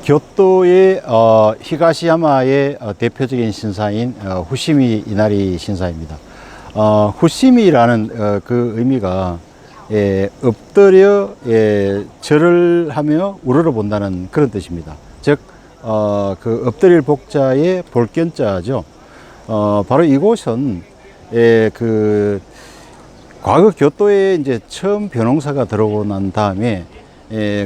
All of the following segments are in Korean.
교토의 히가시야마의 대표적인 신사인 후시미 이나리 신사입니다. 후시미라는 그 의미가 엎드려 절을 하며 우러러본다는 그런 뜻입니다. 즉 그 엎드릴 복자의 볼견자죠. 바로 이곳은 그 과거 교토에 이제 처음 벼농사가 들어오고 난 다음에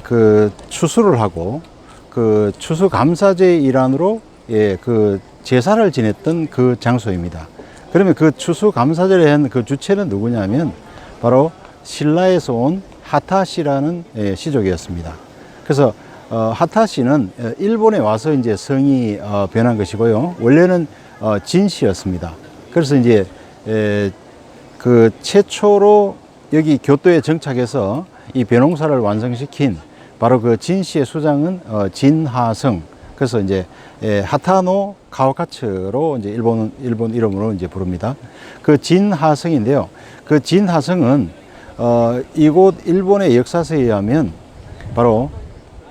그 추수를 하고 그 추수감사제 일환으로 그 제사를 지냈던 그 장소입니다. 그러면 그 추수감사제를 한 그 주체는 누구냐면 바로 신라에서 온 하타시라는 시족이었습니다. 그래서 하타시는 일본에 와서 이제 성이 변한 것이고요. 원래는 진시였습니다. 그래서 이제 그 최초로 여기 교토에 정착해서 이 벼농사를 완성시킨 바로 그 진시의 수장은 진하성. 그래서 이제 하타노 카와카츠로 이제 일본 이름으로 이제 부릅니다. 그 진하성인데요. 그 진하성은 이곳 일본의 역사서에 의하면 바로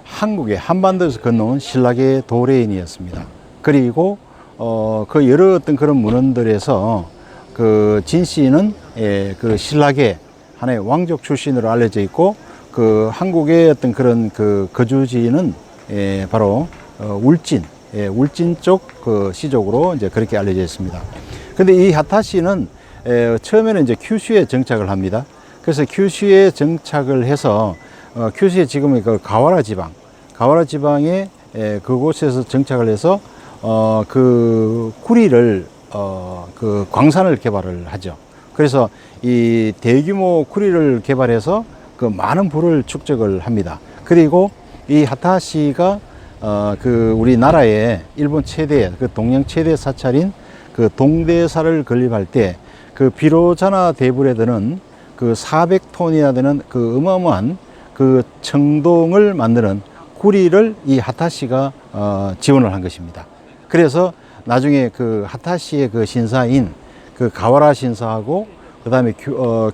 한국의 한반도에서 건너온 신라계 도레인이었습니다. 그리고 그 여러 어떤 그런 문헌들에서 그 진씨는 그 신라계 하나의 왕족 출신으로 알려져 있고, 그 한국의 어떤 그런 그 거주지는 바로 울진, 울진 쪽 그 시족으로 이제 그렇게 알려져 있습니다. 근데 이 하타시는 처음에는 이제 큐슈에 정착을 합니다. 그래서 큐슈에 정착을 해서 큐슈에 지금의 그 가와라 지방에 그곳에서 정착을 해서 그 구리를 그 광산을 개발을 하죠. 그래서 이 대규모 구리를 개발해서 그 많은 부를 축적을 합니다. 그리고 이 하타시가 그 우리나라의 일본 최대, 그 동양 최대 사찰인 그 동대사를 건립할 때 그 비로자나 대불에 드는 그 400톤이나 되는 그 어마어마한 그 청동을 만드는 구리를 이 하타시가 지원을 한 것입니다. 그래서 나중에 그 하타시의 그 신사인 그 가와라 신사하고 그 다음에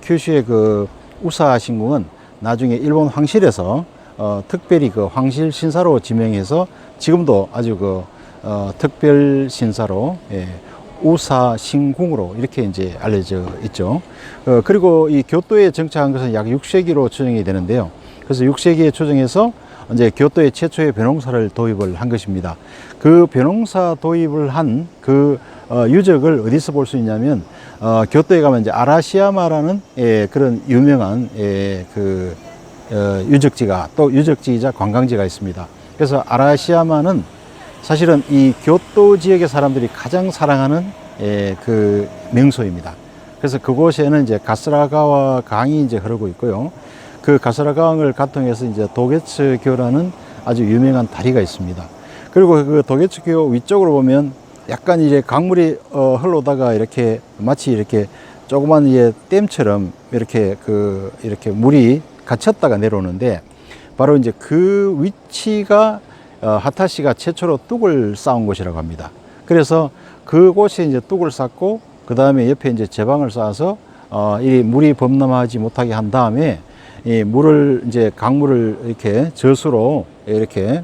큐슈의 그 우사 신궁은 나중에 일본 황실에서 특별히 그 황실 신사로 지명해서 지금도 아주 그 특별 신사로 우사 신궁으로 이렇게 이제 알려져 있죠. 그리고 이 교토에 정착한 것은 약 6세기로 추정이 되는데요. 그래서 6세기에 추정해서 이제 교토에 최초의 벼농사를 도입을 한 것입니다. 그 벼농사 도입을 한 그 유적을 어디서 볼 수 있냐면 교토에 가면 이제 아라시야마라는 그런 유명한 그 유적지가 또 유적지이자 관광지가 있습니다. 그래서 아라시야마는 사실은 이 교토 지역의 사람들이 가장 사랑하는 그 명소입니다. 그래서 그곳에는 이제 가스라가와 강이 이제 흐르고 있고요. 그 가스라강을 가통해서 이제 도게츠교라는 아주 유명한 다리가 있습니다. 그리고 그 도게츠교 위쪽으로 보면 약간 이제 강물이 흘러다가 이렇게 마치 이렇게 조그만 이제 댐처럼 이렇게 이렇게 물이 갇혔다가 내려오는데, 바로 이제 그 위치가 하타시가 최초로 뚝을 쌓은 곳이라고 합니다. 그래서 그곳에 이제 뚝을 쌓고 그 다음에 옆에 이제 제방을 쌓아서 이 물이 범람하지 못하게 한 다음에 이 물을 이제 강물을 이렇게 저수로 이렇게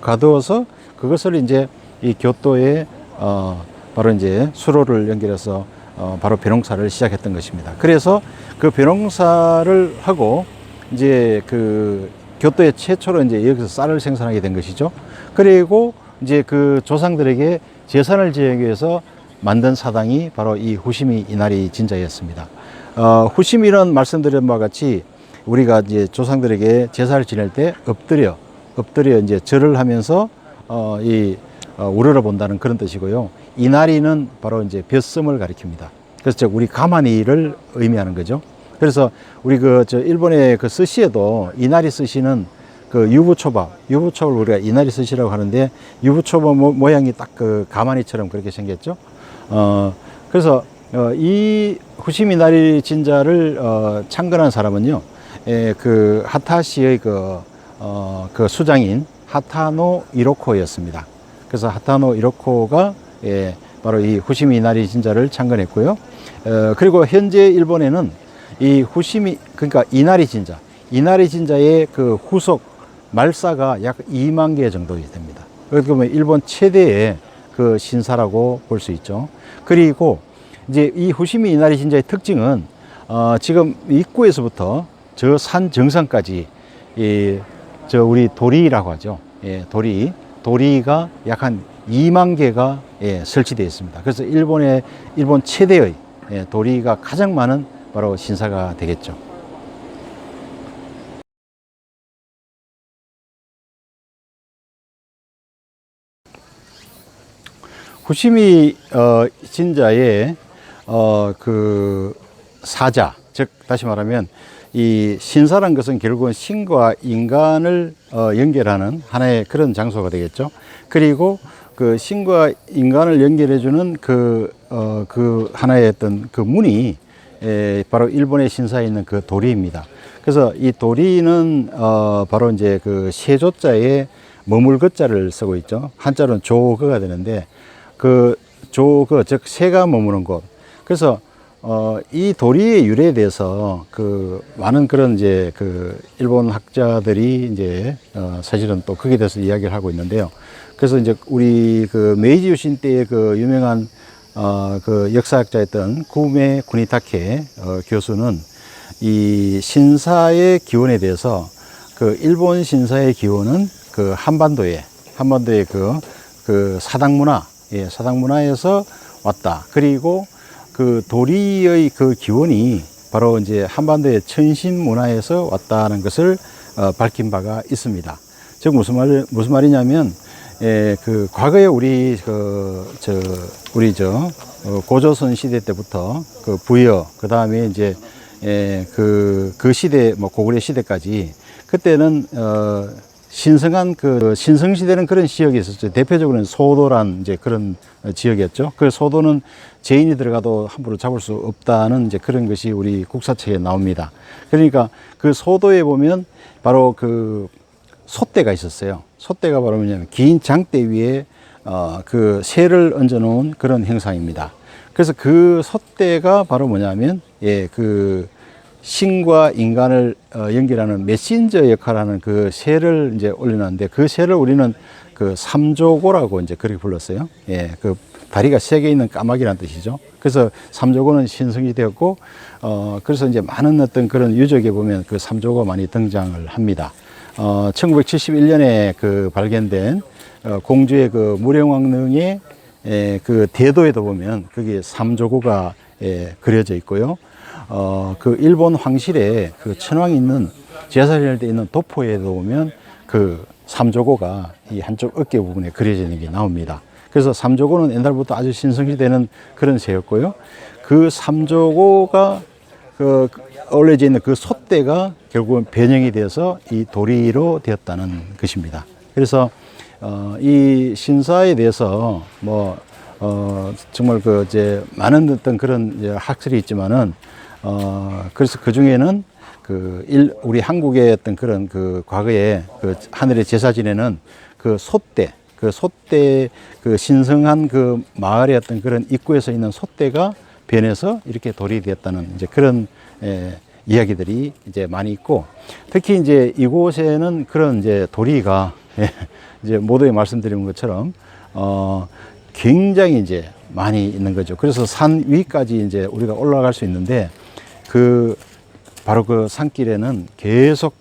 가두어서 그것을 이제 이 교토에 바로 이제 수로를 연결해서 바로 벼농사를 시작했던 것입니다. 그래서 그 벼농사를 하고 이제 그 교토에 최초로 이제 여기서 쌀을 생산하게 된 것이죠. 그리고 이제 그 조상들에게 제사를 지내기 위해서 만든 사당이 바로 이 후시미 이나리 진자였습니다. 후시미는 말씀드린 바와 같이 우리가 이제 조상들에게 제사를 지낼 때 엎드려 이제 절을 하면서 우러러 본다는 그런 뜻이고요. 이나리는 바로 이제 벼섬을 가리킵니다. 그래서 우리 가마니를 의미하는 거죠. 그래서 우리 일본의 그 스시에도 이나리 스시는 그 유부초밥을 우리가 이나리 스시라고 하는데, 유부초밥 모양이 딱 그 가마니처럼 그렇게 생겼죠. 그래서 이 후시미 이나리 진자를 창건한 사람은요, 그 하타시의 그 수장인 하타노 이로코였습니다. 그래서 하타노 이로코가 바로 이 후시미 이나리 진자를 창건했고요. 그리고 현재 일본에는 이 후시미, 그러니까 이나리 진자의 그 후속 말사가 약 2만 개 정도 됩니다. 어떻게 보면 일본 최대의 그 신사라고 볼 수 있죠. 그리고 이제 이 후시미 이나리 신사의 특징은 지금 입구에서부터 저 산 정상까지 저 우리 도리라고 하죠. 예, 도리가 약 한 2만 개가 설치되어 있습니다. 그래서 일본 최대의 도리가 가장 많은 바로 신사가 되겠죠. 후시미 신자의 그 사자, 즉 다시 말하면 이 신사란 것은 결국은 신과 인간을 연결하는 하나의 그런 장소가 되겠죠. 그리고 그 신과 인간을 연결해주는 그 하나의 어떤 그 문이 바로 일본의 신사에 있는 그 도리입니다. 그래서 이 도리는 바로 이제 그 세조자에 머물거자를 쓰고 있죠. 한자로는 조거가 되는데 그 조거, 즉 새가 머무는 곳. 그래서 이 도리의 유래에 대해서 그 많은 그런 이제 그 일본 학자들이 이제 사실은 또 거기에 대해서 이야기를 하고 있는데요. 그래서 이제 우리 그 메이지 유신 때의 그 유명한 그 역사학자였던 구메 구니타케 교수는 이 신사의 기원에 대해서 그 일본 신사의 기원은 그 한반도의 그 사당문화, 사당문화에서 왔다. 그리고 그 도리의 그 기원이 바로 이제 한반도의 천신 문화에서 왔다는 것을 밝힌 바가 있습니다. 즉 무슨 말이냐면 그 과거에 우리 고조선 시대 때부터 그 부여, 그 다음에 이제 그 시대 뭐 고구려 시대까지 그때는 신성한 그 신성 시대는 그런 지역이 있었죠. 대표적으로는 소도란 이제 그런 지역이었죠. 그 소도는 죄인이 들어가도 함부로 잡을 수 없다는 이제 그런 것이 우리 국사책에 나옵니다. 그러니까 그 소도에 보면 바로 그 솥대가 있었어요. 솥대가 바로 뭐냐면 긴 장대 위에 그 새를 얹어 놓은 그런 형상입니다. 그래서 그 솥대가 바로 뭐냐면 그 신과 인간을 연결하는 메신저 역할하는 그 새를 이제 올려놨는데 그 새를 우리는 그 삼조고라고 이제 그렇게 불렀어요. 그 다리가 3개 있는 까마귀라는 뜻이죠. 그래서 삼조고는 신성이 되었고, 그래서 이제 많은 어떤 그런 유적에 보면 그 삼조고가 많이 등장을 합니다. 1971년에 그 발견된 공주의 그 무령왕릉의 그 대도에도 보면 거기에 삼조고가 그려져 있고요. 그 일본 황실에 그 천왕이 있는 제사를 때 있는 도포에도 보면 그 삼조고가 이 한쪽 어깨 부분에 그려져 있는 게 나옵니다. 그래서 삼조고는 옛날부터 아주 신성시되는 그런 새였고요. 그 삼조고가 그 어울려져 있는 그 솥대가 결국은 변형이 되어서 이 도리로 되었다는 것입니다. 그래서 이 신사에 대해서 뭐 정말 그 이제 많은 어떤 그런 이제 학설이 있지만은 그래서 그 중에는 우리 한국의 어떤 그런 그 과거에 그 하늘의 제사 지내는 그 솥대 그 신성한 그 마을의 어떤 그런 입구에서 있는 솥대가 변해서 이렇게 돌이 되었다는 이제 그런 이야기들이 이제 많이 있고, 특히 이제 이곳에는 그런 이제 도리가 이제 모두에 말씀드린 것처럼 굉장히 이제 많이 있는 거죠. 그래서 산 위까지 이제 우리가 올라갈 수 있는데 바로 그 산길에는 계속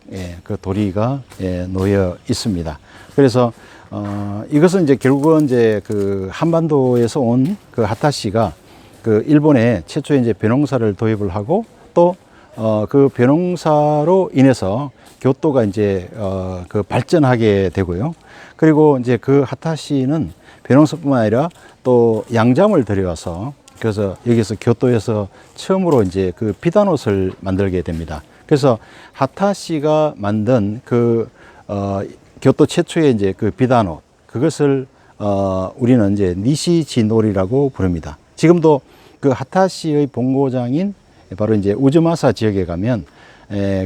그 도리가 놓여 있습니다. 그래서 이것은 이제 결국은 이제 그 한반도에서 온 그 하타시가 그 일본에 최초의 이제 벼농사를 도입을 하고 또 그 벼농사로 인해서 교토가 이제 그 발전하게 되고요. 그리고 이제 그 하타시는 벼농사뿐만 아니라 또 양잠을 들여와서 그래서 여기서 교토에서 처음으로 이제 그 비단옷을 만들게 됩니다. 그래서 하타시가 만든 그 교토 최초의 이제 그 비단옷, 그것을 우리는 이제 니시지노리라고 부릅니다. 지금도 그 하타시의 본고장인 바로 이제 우즈마사 지역에 가면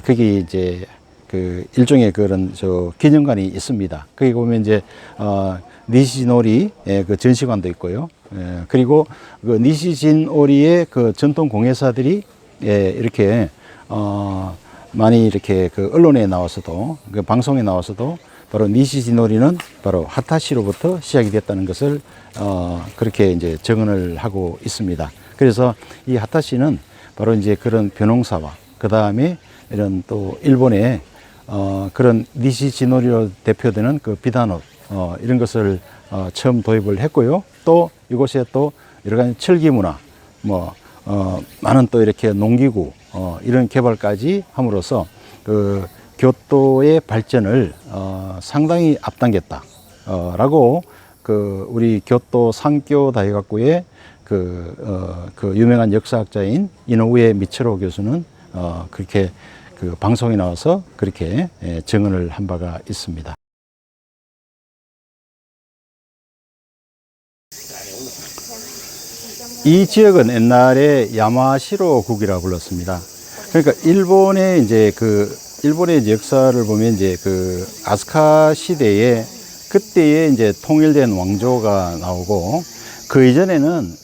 거기 이제 그 일종의 그런 기념관이 있습니다. 거기 보면 이제 니시지노리 그 전시관도 있고요. 그리고 그 니시진오리의 그 전통 공예사들이 이렇게 많이 이렇게 그 언론에 나와서도 그 방송에 나와서도 바로 니시지노리는 바로 하타시로부터 시작이 됐다는 것을 그렇게 이제 증언을 하고 있습니다. 그래서 이 하타시는 바로 이제 그런 벼농사와 그 다음에 이런 또 일본의 그런 니시지노리로 대표되는 그 비단옷 이런 것을 처음 도입을 했고요. 또 이곳에 또 여러 가지 철기 문화, 많은 또 이렇게 농기구 이런 개발까지 함으로써 그 교토의 발전을 상당히 앞당겼다. 라고 그 우리 교토 상교 다이학교의 그 유명한 역사학자인 이노우에 미츠로 교수는 그렇게 그 방송에 나와서 그렇게 증언을 한 바가 있습니다. 이 지역은 옛날에 야마시로국이라 불렀습니다. 그러니까 일본의 이제 일본의 역사를 보면 이제 그 아스카 시대에 그때에 이제 통일된 왕조가 나오고 그 이전에는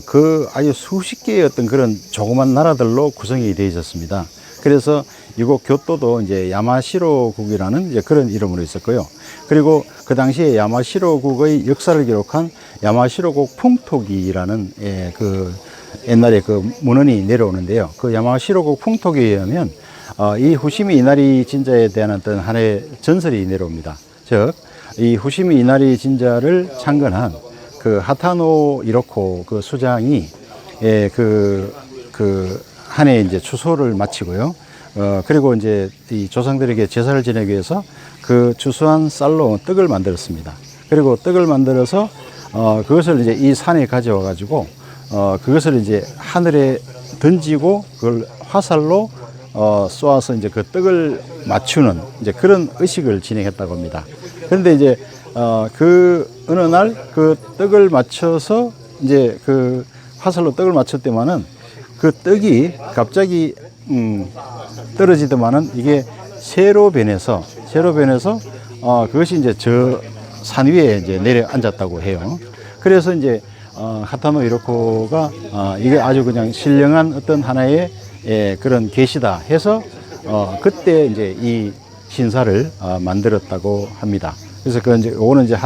그 아주 수십 개의 어떤 그런 조그만 나라들로 구성이 되어 있었습니다. 그래서 이곳 교토도 이제 야마시로국이라는 이제 그런 이름으로 있었고요. 그리고 그 당시에 야마시로국의 역사를 기록한 야마시로국 풍토기라는 그 옛날에 그 문헌이 내려오는데요. 그 야마시로국 풍토기에 의하면 이 후시미 이나리 진자에 대한 어떤 하나의 전설이 내려옵니다. 즉, 이 후시미 이나리 진자를 창건한 그 하타노 이로코 그 수장이 한 해 이제 추수를 마치고요. 그리고 이제 이 조상들에게 제사를 지내기 위해서 그 추수한 쌀로 떡을 만들었습니다. 그리고 떡을 만들어서 그것을 이제 이 산에 가져와 가지고 그것을 이제 하늘에 던지고 그걸 화살로 쏘아서 이제 그 떡을 맞추는 이제 그런 의식을 진행했다고 합니다. 그런데 이제 그 어느 날 그 떡을 맞춰서 이제 그 화살로 떡을 맞췄더만은 그 떡이 갑자기 떨어지더만은 이게 새로 변해서 그것이 이제 저 산 위에 이제 내려앉았다고 해요. 그래서 이제 하타노 이로코가 이게 아주 그냥 신령한 어떤 하나의 그런 계시다 해서 그때 이제 이 신사를 만들었다고 합니다. 그래서 그 이제 오는 이제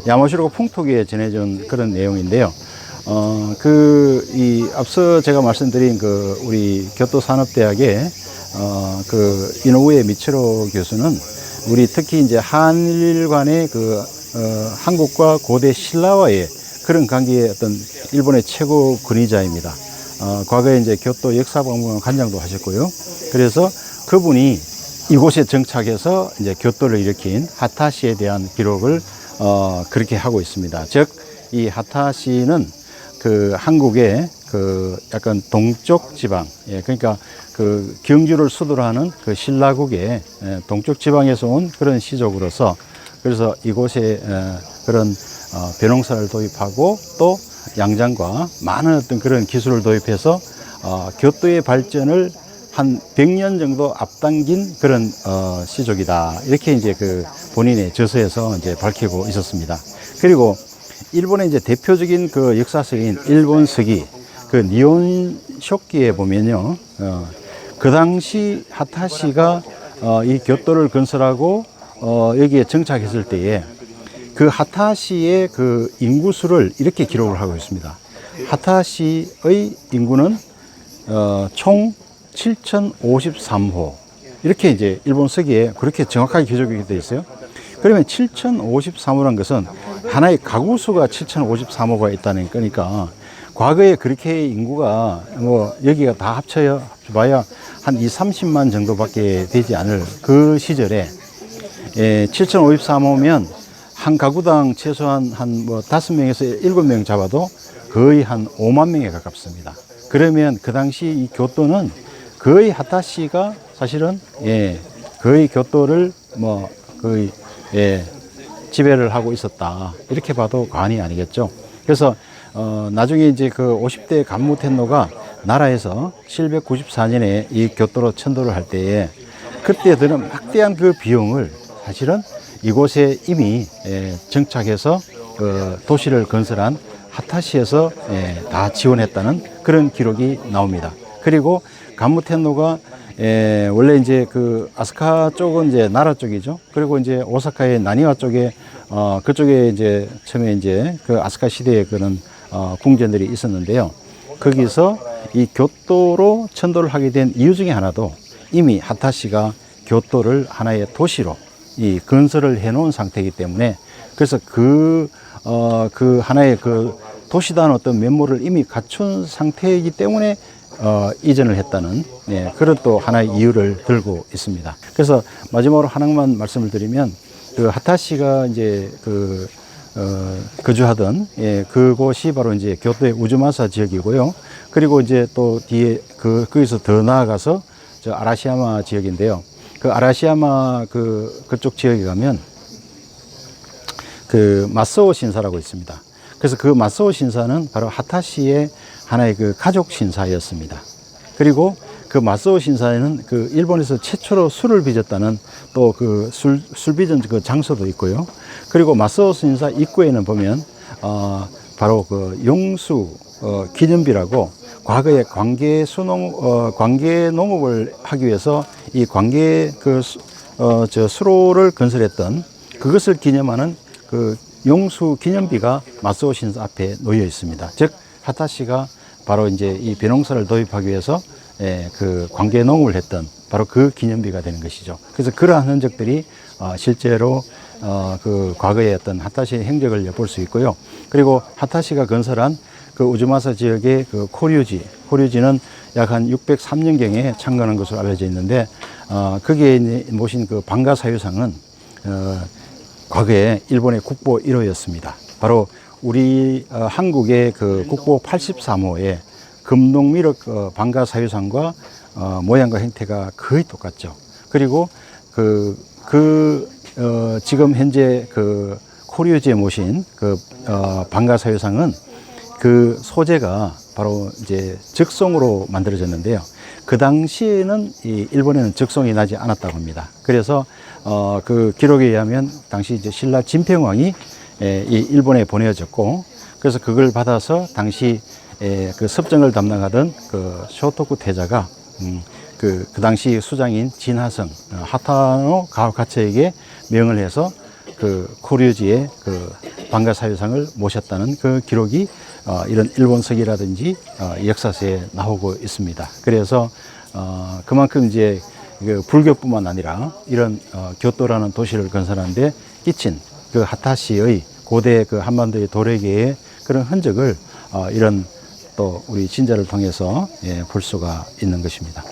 야마시로국 풍토기에 전해준 그런 내용인데요. 이 앞서 제가 말씀드린 그 우리 교토산업대학의 그 이노우에 미츠로 교수는 우리 특히 이제 한일 간의 한국과 고대 신라와의 그런 관계의 어떤 일본의 최고 권위자입니다. 과거에 이제 교토 역사박물관 관장도 하셨고요. 그래서 그분이 이곳에 정착해서 이제 교토를 일으킨 하타시에 대한 기록을 그렇게 하고 있습니다. 즉, 이 하타시는 그 한국의 그 약간 동쪽 지방, 그러니까 그 경주를 수도로 하는 그 신라국의 동쪽 지방에서 온 그런 시족으로서 그래서 이곳에 그런 벼농사를 도입하고 또 양장과 많은 어떤 그런 기술을 도입해서 교토의 발전을 한 100년 정도 앞당긴 그런 시족이다. 이렇게 이제 그 본인의 저서에서 이제 밝히고 있었습니다. 그리고 일본의 이제 대표적인 그 역사서인 일본 서기 그 니온 쇼키에 보면요, 그 당시 하타시가 이 교토를 건설하고 여기에 정착했을 때에 그 하타시의 그 인구수를 이렇게 기록을 하고 있습니다. 하타시의 인구는 총 7,053호. 이렇게 이제 일본 서기에 그렇게 정확하게 기록이 되어 있어요. 그러면 7,053호란 것은 하나의 가구 수가 7,053호가 있다는 거니까 과거에 그렇게 인구가 여기가 다 합쳐봐야 한 30만 정도밖에 되지 않을 그 시절에 7,053호면 한 가구당 최소한 한 5명에서 7명 잡아도 거의 한 5만 명에 가깝습니다. 그러면 그 당시 이 교토는 거의 하타시가 사실은 거의 교토를 거의 지배를 하고 있었다. 이렇게 봐도 과언이 아니겠죠. 그래서 나중에 이제 그 50대 간무텐노가 나라에서 794년에 이 교토로 천도를 할 때에 그때 드는 막대한 그 비용을 사실은 이곳에 이미 정착해서 도시를 건설한 하타시에서 다 지원했다는 그런 기록이 나옵니다. 그리고 간무텐노가 원래 이제 그 아스카 쪽은 이제 나라 쪽이죠. 그리고 이제 오사카의 나니와 쪽에 그쪽에 이제 처음에 이제 그 아스카 시대에 그런 궁전들이 있었는데요. 거기서 이 교토로 천도를 하게 된 이유 중에 하나도 이미 하타시가 교토를 하나의 도시로 이 건설을 해 놓은 상태이기 때문에, 그래서 그 하나의 그 도시다운 어떤 면모를 이미 갖춘 상태이기 때문에 이전을 했다는, 그런 또 하나의 이유를 들고 있습니다. 그래서 마지막으로 하나만 말씀을 드리면, 그 하타시가 이제 거주하던 그곳이 바로 이제 교토의 우즈마사 지역이고요. 그리고 이제 또 뒤에 거기서 더 나아가서 저 아라시야마 지역인데요. 그 아라시야마 그쪽 지역에 가면 그 마스오 신사라고 있습니다. 그래서 그 마스오 신사는 바로 하타시의 하나의 그 가족 신사였습니다. 그리고 그 마스오 신사에는 그 일본에서 최초로 술을 빚었다는 또 그 술 빚은 그 장소도 있고요. 그리고 마스오 신사 입구에는 보면 바로 그 용수 기념비라고, 과거에 관계 농업을 하기 위해서 이 관계 수로를 건설했던 그것을 기념하는 그 용수 기념비가 마스오 신사 앞에 놓여 있습니다. 즉 하타시가 바로 이제 이 벼농사를 도입하기 위해서 그 관계 농업을 했던 바로 그 기념비가 되는 것이죠. 그래서 그러한 흔적들이 실제로 그 과거의 어떤 하타시의 행적을 엿볼 수 있고요. 그리고 하타시가 건설한 그 우즈마사 지역의 그 코류지는 약 한 603년경에 창건한 것으로 알려져 있는데, 거기에 모신 그 방가 사유상은 과거에 일본의 국보 1호였습니다. 바로 우리 한국의 그 국보 83호에 금동미륵 방가 사유상과 모양과 형태가 거의 똑같죠. 그리고 지금 현재 그 코류지에 모신 그 방가 사유상은 그 소재가 바로 이제 적송으로 만들어졌는데요. 그 당시에는 일본에는 적송이 나지 않았다고 합니다. 그래서 그 기록에 의하면 당시 이제 신라 진평왕이 이 일본에 보내졌고, 그래서 그걸 받아서 당시 그 섭정을 담당하던 그 쇼토쿠 태자가 그 당시 수장인 진하성 하타노 가와카츠에게 명을 해서 그 코류지의 그 방가 사유상을 모셨다는 그 기록이 이런 일본서기라든지 역사서에 나오고 있습니다. 그래서 그만큼 이제 그 불교뿐만 아니라 이런 교토라는 도시를 건설하는데 끼친 그 하타시의 고대 그 한반도의 도래계의 그런 흔적을 이런 또 우리 진자를 통해서 볼 수가 있는 것입니다.